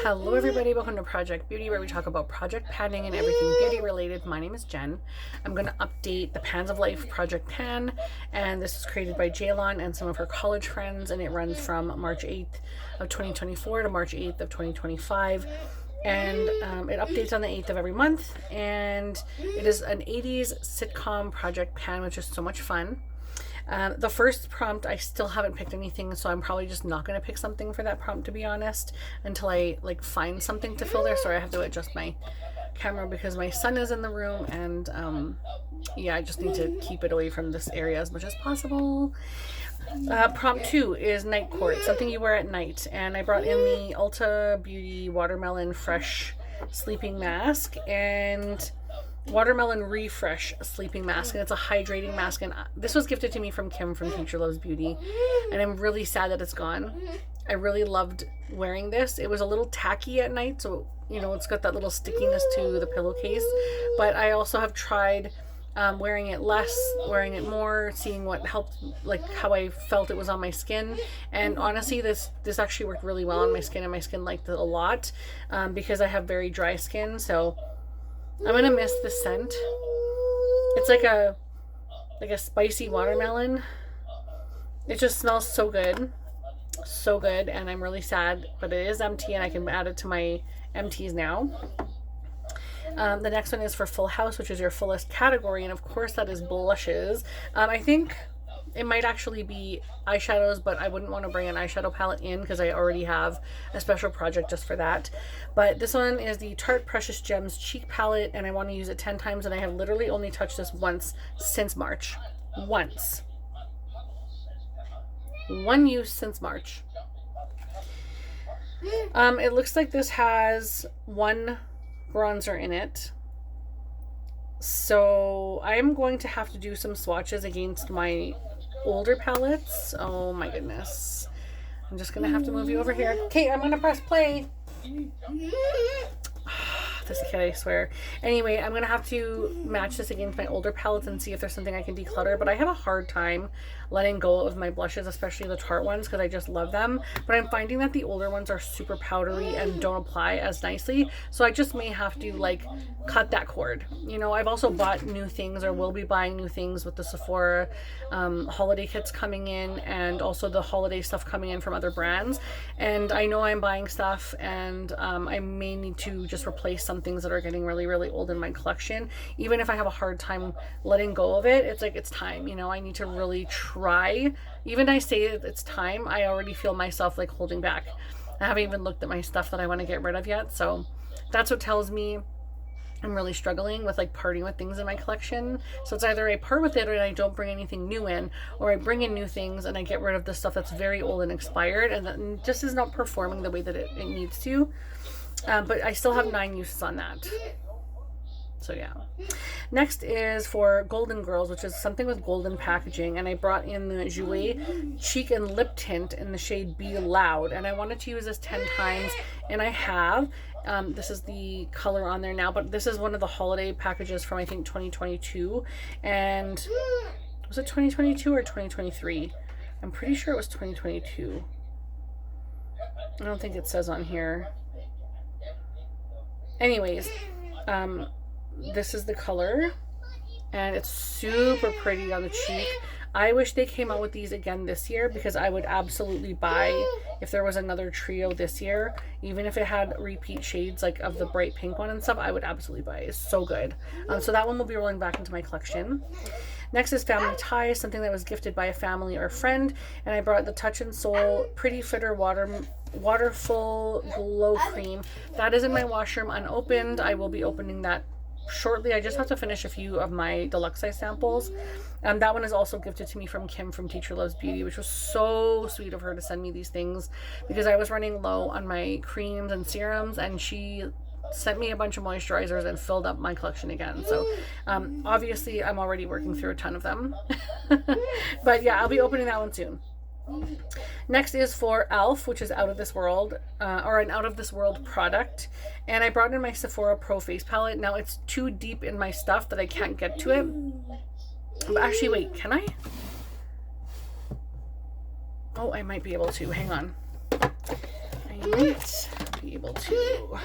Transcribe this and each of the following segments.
Hello everybody, welcome to Project Beauty, where we talk about project panning and everything beauty related. My name is Jen. I'm going to update the Pans of Life project pan, and this is created by Jaylon and some of her college friends, and it runs from March 8th of 2024 to March 8th of 2025. And it updates on the 8th of every month, and it is an 80s sitcom project pan, which is so much fun. The first prompt, I still haven't picked anything, so I'm probably just not going to pick something for that prompt, to be honest, until I find something to fill there. Sorry, I have to adjust my camera because my son is in the room, and yeah, I just need to keep it away from this area as much as possible. Prompt 2 is night court, something you wear at night, and I brought in the Ulta Beauty Watermelon Fresh Sleeping Mask and Watermelon Refresh Sleeping Mask, and it's a hydrating mask, and this was gifted to me from Kim from Teacher Loves Beauty, and I'm really sad that it's gone. I really loved wearing this. It was a little tacky at night, so it's got that little stickiness to the pillowcase, but I also have tried wearing it less, wearing it more, seeing what helped, how I felt it was on my skin, and honestly this actually worked really well on my skin, and my skin liked it a lot, because I have very dry skin, so I'm gonna miss the scent. It's like a spicy watermelon. It just smells so good, and I'm really sad, but it is empty, and I can add it to my empties now. The next one is for Full House, which is your fullest category, and of course that is blushes. I think it might actually be eyeshadows, but I wouldn't want to bring an eyeshadow palette in because I already have a special project just for that. But this one is the Tarte Precious Gems Cheek Palette, and I want to use it 10 times, and I have literally only touched this once since March. Once. One use since March. It looks like this has one bronzer in it. So I'm going to have to do some swatches against my older palettes. Oh my goodness. I'm just gonna have to move you over here. Okay, I'm gonna press play. This kid, I swear. Anyway, I'm gonna have to match this against my older palettes and see if there's something I can declutter, but I have a hard time letting go of my blushes, especially the Tarte ones, because I just love them, but I'm finding that the older ones are super powdery and don't apply as nicely, so I just may have to cut that cord. I've also bought new things, or will be buying new things with the Sephora holiday kits coming in, and also the holiday stuff coming in from other brands, and I know I'm buying stuff, and I may need to just replace some things that are getting really, really old in my collection. Even if I have a hard time letting go of it, it's time. I need to really try. Even I say it's time, I already feel myself holding back. I haven't even looked at my stuff that I want to get rid of yet, so that's what tells me I'm really struggling with parting with things in my collection. So it's either I part with it and I don't bring anything new in, or I bring in new things and I get rid of the stuff that's very old and expired and that just is not performing the way that it needs to. But I still have 9 uses on that. So yeah. Next is for Golden Girls, which is something with golden packaging, and I brought in the Jouer Cheek and Lip Tint in the shade Be Loud, and I wanted to use this 10 times, and I have. This is the color on there now, but this is one of the holiday packages from I think 2022, and was it 2022 or 2023? I'm pretty sure it was 2022. I don't think it says on here. Anyways, this is the color, and it's super pretty on the cheek. I wish they came out with these again this year, because I would absolutely buy if there was another trio this year, even if it had repeat shades of the bright pink one and stuff. I would absolutely buy it. It's so good. So that one will be rolling back into my collection. Next is Family Ties, something that was gifted by a family or friend, and I brought the Touch and Soul Pretty Fitter Waterful Glow Cream. That is in my washroom unopened. I will be opening that shortly. I just have to finish a few of my deluxe size samples. That one is also gifted to me from Kim from Teacher Loves Beauty, which was so sweet of her to send me these things, because I was running low on my creams and serums, and she sent me a bunch of moisturizers and filled up my collection again. So obviously I'm already working through a ton of them. But yeah, I'll be opening that one soon. Next is for e.l.f., which is Out of This World, or an Out of This World product, and I brought in my Sephora Pro Face Palette. Now it's too deep in my stuff that I can't get to it, but actually wait, can I? Oh, I might be able to. Hang on. I might be able to,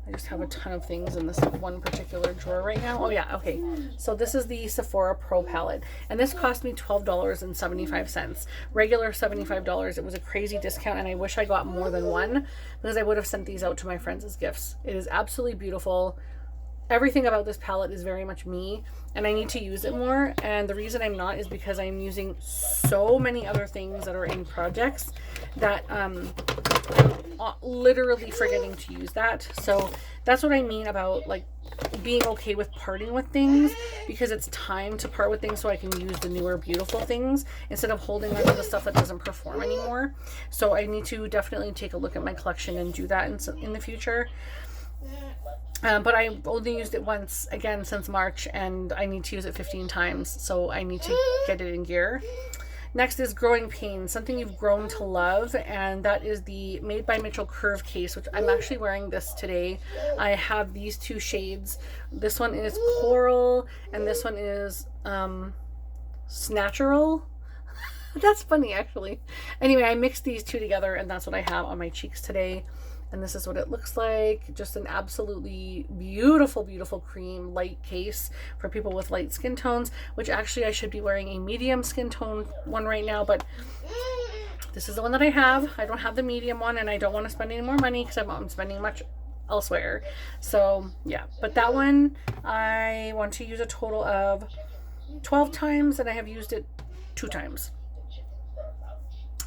I just have a ton of things in this one particular drawer right now. Oh yeah, okay. So this is the Sephora Pro palette, and this cost me $12.75. Regular $75. It was a crazy discount, and I wish I got more than one because I would have sent these out to my friends as gifts. It is absolutely beautiful. Everything about this palette is very much me, and I need to use it more. And the reason I'm not is because I'm using so many other things that are in projects that I'm literally forgetting to use that. So that's what I mean about like being okay with parting with things, because it's time to part with things so I can use the newer beautiful things instead of holding on to the stuff that doesn't perform anymore. So I need to definitely take a look at my collection and do that in the future. But I only used it once again since March, and I need to use it 15 times, so I need to get it in gear. Next is Growing Pains, something you've grown to love, and that is the Made by Mitchell Curve case, which I'm actually wearing this today. I have these two shades. This one is Coral, and this one is Snatural. That's funny, actually. Anyway, I mixed these two together, and that's what I have on my cheeks today. And this is what it looks like. Just an absolutely beautiful, beautiful cream light case for people with light skin tones, which actually I should be wearing a medium skin tone one right now, but this is the one that I have. I don't have the medium one, and I don't want to spend any more money because I'm spending much elsewhere. So yeah, but that one I want to use a total of 12 times, and I have used it 2 times.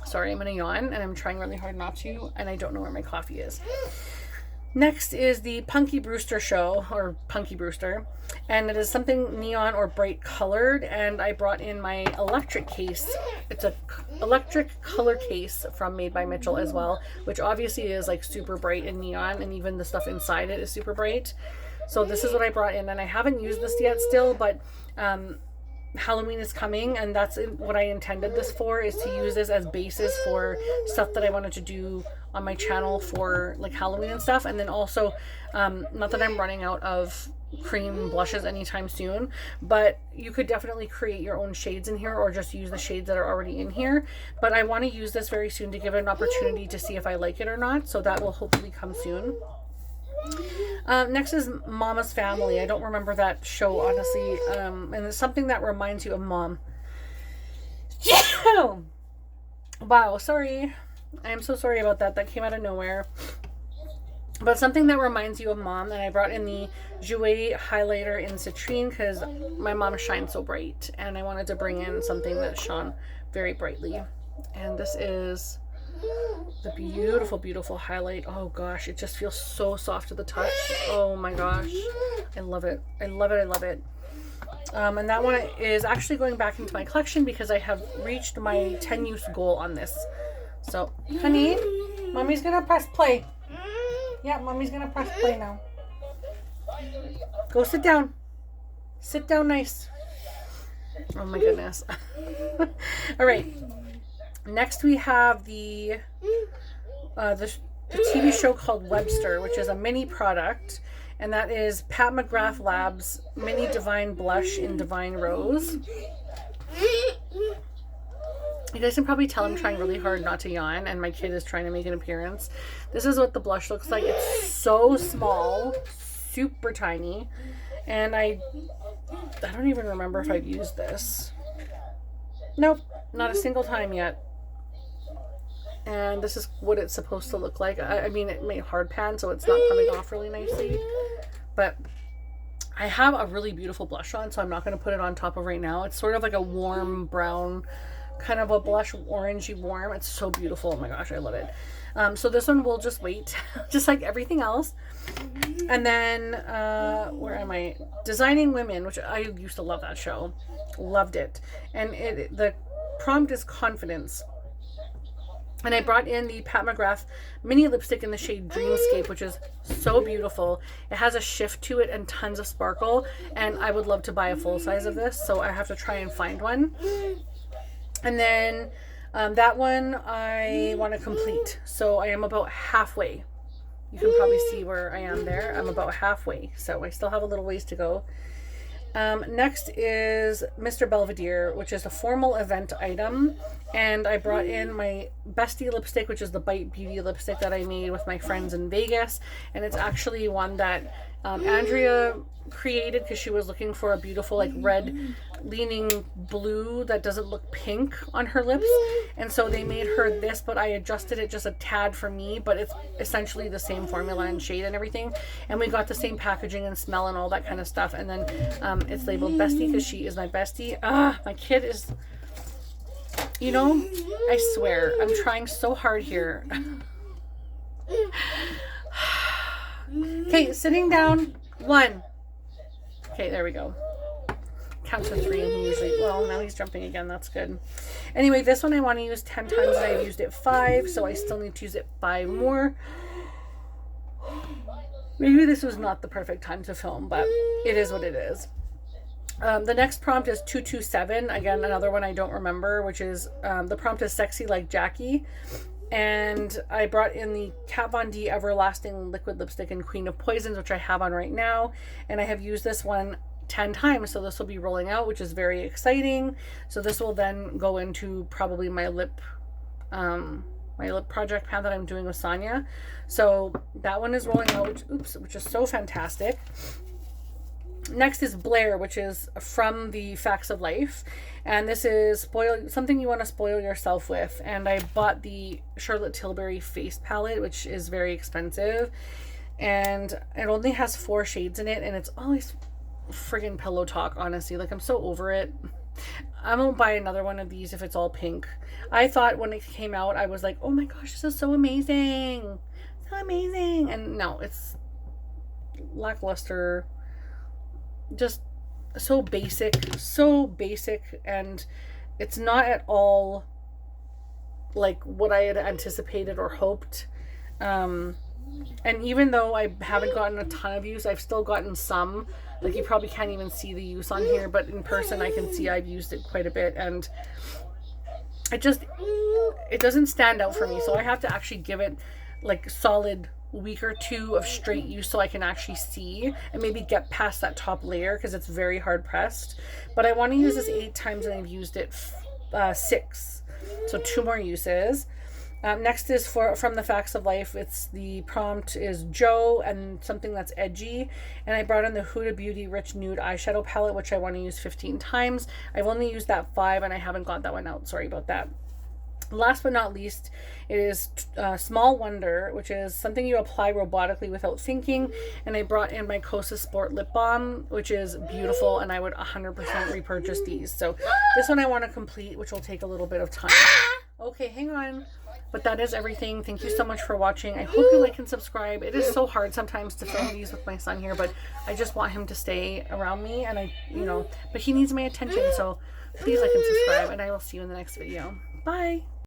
Sorry, I'm gonna yawn, and I'm trying really hard not to, and I don't know where my coffee is. Next is the Punky Brewster show, or Punky Brewster, and it is something neon or bright colored, and I brought in my electric case. It's a electric color case from Made by Mitchell as well, which obviously is like super bright and neon, and even the stuff inside it is super bright. So this is what I brought in, and I haven't used this yet still, but Halloween is coming, and that's what I intended this for, is to use this as basis for stuff that I wanted to do on my channel for like Halloween and stuff. And then also, not that I'm running out of cream blushes anytime soon, but you could definitely create your own shades in here, or just use the shades that are already in here. But I want to use this very soon to give it an opportunity to see if I like it or not, so that will hopefully come soon. Next is Mama's Family. I don't remember that show, honestly, and it's something that reminds you of mom. Wow, sorry. I am so sorry about that. That came out of nowhere. But something that reminds you of mom, and I brought in the Jouer highlighter in Citrine because my mom shines so bright, and I wanted to bring in something that shone very brightly. And this is the beautiful, beautiful highlight. Oh gosh, it just feels so soft to the touch. Oh my gosh, I love it. I love it. I love it. And that one is actually going back into my collection because I have reached my 10 use goal on this. So, honey, mommy's gonna press play. Yeah, mommy's gonna press play now. Go sit down. Sit down nice. Oh my goodness. All right. Next we have the TV show called Webster, which is a mini product, and that is Pat McGrath Labs Mini Divine Blush in Divine Rose. You guys can probably tell I'm trying really hard not to yawn, and my kid is trying to make an appearance. This is what the blush looks like. It's so small, super tiny, and I don't even remember if I've used this. Nope, not a single time yet. And this is what it's supposed to look like. I mean, it made hard pan, so it's not coming off really nicely. But I have a really beautiful blush on, so I'm not going to put it on top of right now. It's sort of like a warm brown, kind of a blush, orangey warm. It's so beautiful. Oh my gosh, I love it. So this one will just wait, just like everything else. And then, where am I? Designing Women, which I used to love that show. Loved it. And the prompt is confidence. And I brought in the Pat McGrath mini lipstick in the shade Dreamscape, which is so beautiful. It has a shift to it and tons of sparkle. And I would love to buy a full size of this, so I have to try and find one. And then that one I want to complete. So I am about halfway. You can probably see where I am there. I'm about halfway. So I still have a little ways to go. Next is Mr. Belvedere, which is a formal event item. And I brought in my bestie lipstick, which is the Bite Beauty lipstick that I made with my friends in Vegas. And it's actually one that Andrea created because she was looking for a beautiful like red leaning blue that doesn't look pink on her lips. And so they made her this, but I adjusted it just a tad for me, but it's essentially the same formula and shade and everything. And we got the same packaging and smell and all that kind of stuff. And then it's labeled bestie because she is my bestie. My kid is, you know, I swear, I'm trying so hard here. Okay, sitting down. 1. Okay, there we go. Count to 3 and he usually, well, now he's jumping again. That's good. Anyway, this one I want to use 10 times and I've used it 5, so I still need to use it 5 more. Maybe this was not the perfect time to film, but it is what it is. The next prompt is 227. Again, another one I don't remember, which is, the prompt is sexy like Jackie. And I brought in the Kat Von D Everlasting Liquid Lipstick in Queen of Poisons, which I have on right now. And I have used this one 10 times, so this will be rolling out, which is very exciting. So this will then go into probably my lip project pan that I'm doing with Sonia. So that one is rolling out, which is so fantastic. Next is Blair, which is from the Facts of Life, and this is something you want to spoil yourself with. And I bought the Charlotte Tilbury face palette, which is very expensive, and it only has 4 shades in it, and it's always friggin' pillow talk, honestly. Like, I'm so over it. I won't buy another one of these if it's all pink. I thought when it came out, I was like, oh my gosh, this is so amazing, so amazing. And no, it's lackluster, just so basic, and it's not at all like what I had anticipated or hoped. And even though I haven't gotten a ton of use, I've still gotten some. Like, you probably can't even see the use on here, but in person I can see I've used it quite a bit, and it doesn't stand out for me. So I have to actually give it like solid week or 2 of straight use so I can actually see and maybe get past that top layer, because it's very hard pressed. But I want to use this 8 times and I've used it 6, so 2 more uses. Next is from the Facts of Life. It's the prompt is Joe and something that's edgy, and I brought in the Huda Beauty Rich Nude eyeshadow palette, which I want to use 15 times. I've only used that 5 and I haven't got that one out, sorry about that. Last but not least, it is Small Wonder, which is something you apply robotically without thinking. And I brought in my Kosas Sport Lip Balm, which is beautiful, and I would 100% repurchase these. So this one I want to complete, which will take a little bit of time. Okay, hang on. But that is everything. Thank you so much for watching. I hope you like and subscribe. It is so hard sometimes to film these with my son here, but I just want him to stay around me, and but he needs my attention. So please like and subscribe, and I will see you in the next video. Bye.